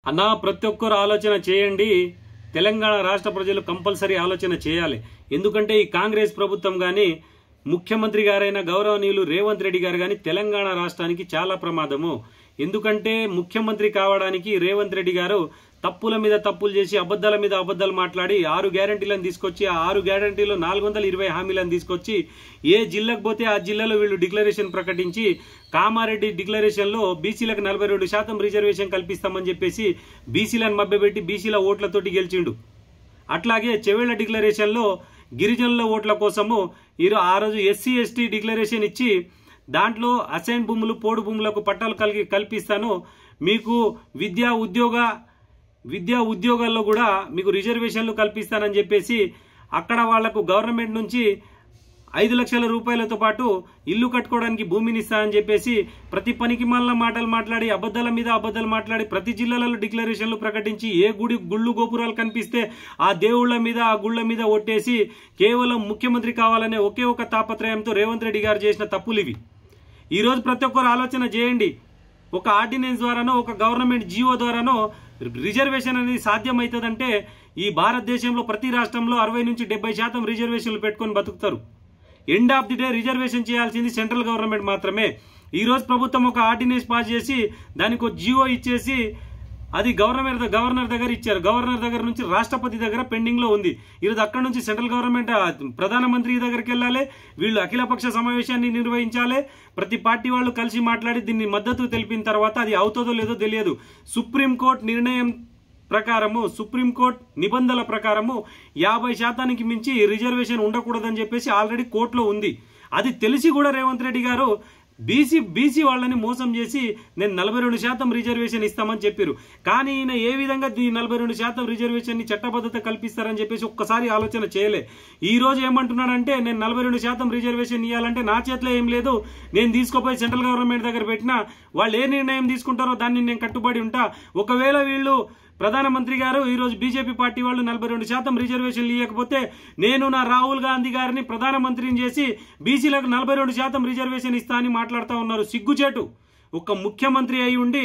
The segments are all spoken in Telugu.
అన్నా ప్రతి ఒక్కరు ఆలోచన చేయండి. తెలంగాణ రాష్ట్ర ప్రజలు కంపల్సరీ ఆలోచన చేయాలి. ఎందుకంటే ఈ కాంగ్రెస్ ప్రభుత్వం గాని ముఖ్యమంత్రి గారైన గౌరవనీయులు రేవంత్ రెడ్డి గారు గాని తెలంగాణ రాష్ట్రానికి చాలా ప్రమాదము. ఎందుకంటే ముఖ్యమంత్రి కావడానికి రేవంత్ రెడ్డి గారు తప్పుల మీద తప్పులు చేసి అబద్ధాల మీద అబద్ధాలు మాట్లాడి 6 గ్యారంటీలను తీసుకొచ్చి ఆ 6 గ్యారంటీలో 420 హామీలను తీసుకొచ్చి ఏ జిల్లాకు పోతే ఆ జిల్లాలో వీళ్ళు డిక్లరేషన్ ప్రకటించి కామారెడ్డి డిక్లరేషన్ లో బీసీలకు 42% రిజర్వేషన్ కల్పిస్తామని చెప్పేసి బీసీలను మభ్యపెట్టి బీసీల ఓట్లతోటి గెలిచిండు. అట్లాగే చెవేళ్ల డిక్లరేషన్ లో గిరిజనుల ఓట్ల కోసము ఆ రోజు ఎస్సీ ఎస్టీ డిక్లరేషన్ ఇచ్చి దాంట్లో అసైన్ భూములు పోడు భూములకు పట్టాలు కల్పిస్తాను, మీకు విద్యా ఉద్యోగాల్లో కూడా మీకు రిజర్వేషన్లు కల్పిస్తానని చెప్పేసి అక్కడ వాళ్లకు గవర్నమెంట్ నుంచి 5 లక్షల రూపాయలతో పాటు ఇల్లు కట్టుకోవడానికి భూమిని ఇస్తానని చెప్పేసి ప్రతి పనికి మాలిన మాటలు మాట్లాడి అబద్ధాల మీద అబద్ధాలు మాట్లాడి ప్రతి జిల్లాలలో డిక్లరేషన్లు ప్రకటించి ఏ గుళ్ళు గోపురాలు కనిపిస్తే ఆ దేవుళ్ల మీద ఆ గుళ్ల మీద ఒట్టేసి కేవలం ముఖ్యమంత్రి కావాలనే ఒకే ఒక తాపత్రయంతో రేవంత్ రెడ్డి గారు చేసిన తప్పులు ఇవి. ఈ రోజు ప్రతి ఒక్కరు ఆలోచన చేయండి. ఒక ఆర్డినెన్స్ ద్వారానో ఒక గవర్నమెంట్ జీవో ద్వారానో రిజర్వేషన్ అనేది సాధ్యమవుతుందంటే ఈ భారతదేశంలో ప్రతి రాష్ట్రంలో 60 నుంచి 70% రిజర్వేషన్లు పెట్టుకొని బతుకుతారు. End of the day reservation చేయాల్సింది సెంట్రల్ గవర్నమెంట్ మాత్రమే. ఈ రోజు ప్రభుత్వం ఒక ఆర్డినెన్స్ పాస్ చేసి దానికి ఒక జీవో ఇచ్చేసి అది గవర్నర్ దగ్గర ఇచ్చారు. గవర్నర్ దగ్గర నుంచి రాష్ట్రపతి దగ్గర పెండింగ్ లో ఉంది. ఈరోజు అక్కడ నుంచి సెంట్రల్ గవర్నమెంట్ ప్రధానమంత్రి దగ్గరికి వెళ్ళాలి, వీళ్ళు అఖిలపక్ష సమావేశాన్ని నిర్వహించాలి, ప్రతి పార్టీ వాళ్ళు కలిసి మాట్లాడి దీన్ని మద్దతు తెలిపిన తర్వాత అది అవుతుందో లేదో తెలియదు. సుప్రీంకోర్టు నిర్ణయం ప్రకారము సుప్రీంకోర్టు నిబంధనల ప్రకారము 50% మించి రిజర్వేషన్ ఉండకూడదని చెప్పేసి ఆల్రెడీ కోర్టులో ఉంది. అది తెలిసి కూడా రేవంత్ రెడ్డి గారు బీసీ వాళ్ళని మోసం చేసి నేను 42% రిజర్వేషన్ ఇస్తామని చెప్పారు. కానీ ఈయన ఏ విధంగా 42% రిజర్వేషన్ ని చట్టబద్ధత కల్పిస్తారని చెప్పేసి ఒక్కసారి ఆలోచన చేయలే. ఈ రోజు ఏమంటున్నాడంటే నేను 42% రిజర్వేషన్ ఇవ్వాలంటే నా చేతిలో ఏం లేదు, నేను తీసుకుపోయి సెంట్రల్ గవర్నమెంట్ దగ్గర పెట్టినా వాళ్ళు ఏ నిర్ణయం తీసుకుంటారో దాన్ని నేను కట్టుబడి ఉంటా. ఒకవేళ వీళ్ళు ప్రధానమంత్రి గారు ఈ రోజు బీజేపీ పార్టీ వాళ్ళు 42% రిజర్వేషన్లు ఇవ్వకపోతే నేను నా రాహుల్ గాంధీ గారిని ప్రధానమంత్రిని చేసి బీసీలకు 42% రిజర్వేషన్ ఇస్తా అని మాట్లాడుతూ ఉన్నారు. సిగ్గుచేటు. ఒక ముఖ్యమంత్రి అయి ఉండి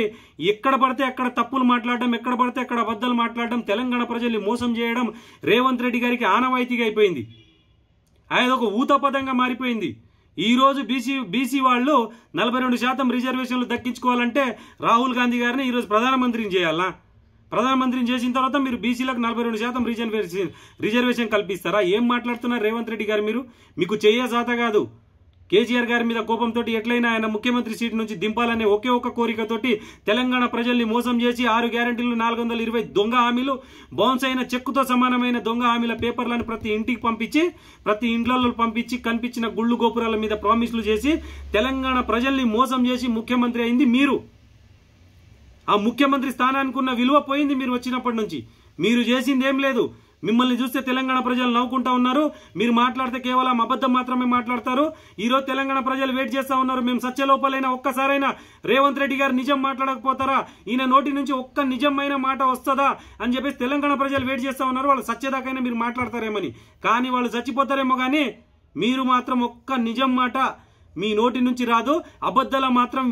ఎక్కడ పడితే అక్కడ తప్పులు మాట్లాడడం, ఎక్కడ పడితే అక్కడ అబద్ధాలు మాట్లాడడం, తెలంగాణ ప్రజల్ని మోసం చేయడం రేవంత్ రెడ్డి గారికి ఆనవాయితీగా అయిపోయింది. అదొక ఊతపదంగా మారిపోయింది. ఈ రోజు బీసీ వాళ్ళు 42% రిజర్వేషన్లు దక్కించుకోవాలంటే రాహుల్ గాంధీ గారిని ఈరోజు ప్రధానమంత్రిని చేయాలా? ప్రధానమంత్రిని చేసిన తర్వాత మీరు బీసీలకు 42% రిజర్వేషన్ కల్పిస్తారా? ఏం మాట్లాడుతున్నారు రేవంత్ రెడ్డి గారు? మీకు చేత కాదు. కేసీఆర్ గారి మీద కోపంతో ఎట్లయినా ఆయన ముఖ్యమంత్రి సీటు నుంచి దింపాలనే ఒకే ఒక కోరికతోటి తెలంగాణ ప్రజల్ని మోసం చేసి 6 గ్యారంటీలు 420 దొంగ హామీలు బౌన్స్ అయిన చెక్కుతో సమానమైన దొంగ హామీల పేపర్లను ప్రతి ఇంటికి పంపించి ప్రతి ఇండ్లలో పంపించి కనిపించిన గుళ్ళు గోపురాల మీద ప్రామిస్లు చేసి తెలంగాణ ప్రజల్ని మోసం చేసి ముఖ్యమంత్రి అయింది మీరు. ఆ ముఖ్యమంత్రి స్థానానికి ఉన్న విలువ పోయింది మీరు వచ్చినప్పటి నుంచి. మీరు చేసింది ఏం లేదు. మిమ్మల్ని చూస్తే తెలంగాణ ప్రజలు నవ్వుకుంటా ఉన్నారు. మీరు మాట్లాడితే కేవలం అబద్ధం మాత్రమే మాట్లాడతారు. ఈ రోజు తెలంగాణ ప్రజలు వెయిట్ చేస్తా ఉన్నారు. మేము సత్యలోపలైనా ఒక్కసారైనా రేవంత్ రెడ్డి గారు నిజం మాట్లాడకపోతారా, ఈయన నోటి నుంచి ఒక్క నిజమైన మాట వస్తుందా అని చెప్పేసి తెలంగాణ ప్రజలు వెయిట్ చేస్తా ఉన్నారు. వాళ్ళు సత్యదాకైనా మీరు మాట్లాడతారేమని. కానీ వాళ్ళు చచ్చిపోతారేమో కానీ మీరు మాత్రం ఒక్క నిజం మాట మీ నోటి నుంచి రాదు. అబద్ధాల మాత్రం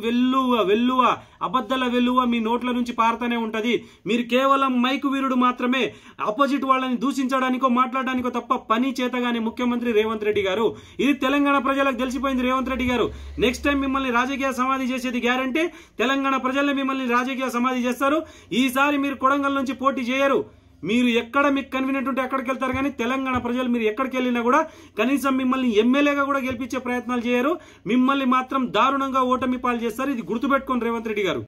అబద్ధాల వెల్లువ మీ నోట్ల నుంచి పారుతూనే ఉంటది. మీరు కేవలం మైకు వీరుడు మాత్రమే. ఆపోజిట్ వాళ్ళని దూషించడానికో మాట్లాడడానికో తప్ప పని చేతగానే ముఖ్యమంత్రి రేవంత్ రెడ్డి గారు. ఇది తెలంగాణ ప్రజలకు తెలిసిపోయింది. రేవంత్ రెడ్డి గారు నెక్స్ట్ టైం మిమ్మల్ని రాజకీయ సమాధి చేసేది గ్యారంటీ. తెలంగాణ ప్రజల్ని మిమ్మల్ని రాజకీయ సమాధి చేస్తారు. ఈసారి మీరు కొడంగల్ నుంచి పోటీ చేయరు. మీరు ఎక్కడ మీకు కన్వీనియంట్ ఉంటే ఎక్కడికి వెళ్తారు కానీ తెలంగాణ ప్రజలు మీరు ఎక్కడికి వెళ్ళినా కూడా కనీసం మిమ్మల్ని ఎమ్మెల్యేగా కూడా గెలిపించే ప్రయత్నాలు చేయరు. మిమ్మల్ని మాత్రం దారుణంగా ఓటమి పాలు చేస్తారు. ఇది గుర్తుపెట్టుకోండి రేవంత్ రెడ్డి గారు.